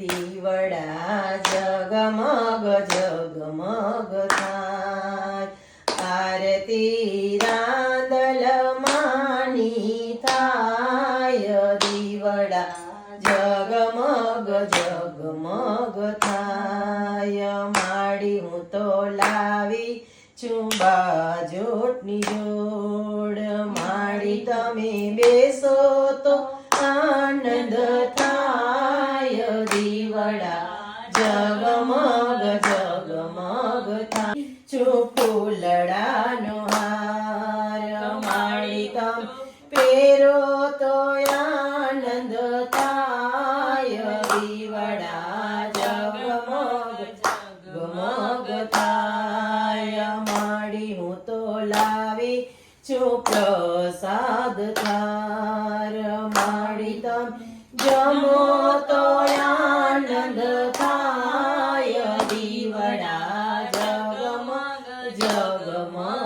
દીવડા જગમગ જગમગ થાય, આરતી રાંદલ માની થાય, દીવડા જગમગ જગમગ થાય, માડી હું તો લાવી ચુંબા જોટની જોડ, માડી તમે બેસો તો આનંદ થાય, દીવડા જગમગ જગમગ થાય, ફૂલડાનો હાર માડી તમે પહેરો તો આનંદ થાય, દીવડા જગમગ જગમગ થાય, માડી હું તો લાવી છું પ્રસાદ થાર, માડી તમે જમો તો આનંદ થાય, દીવડા જગમગ જગમગ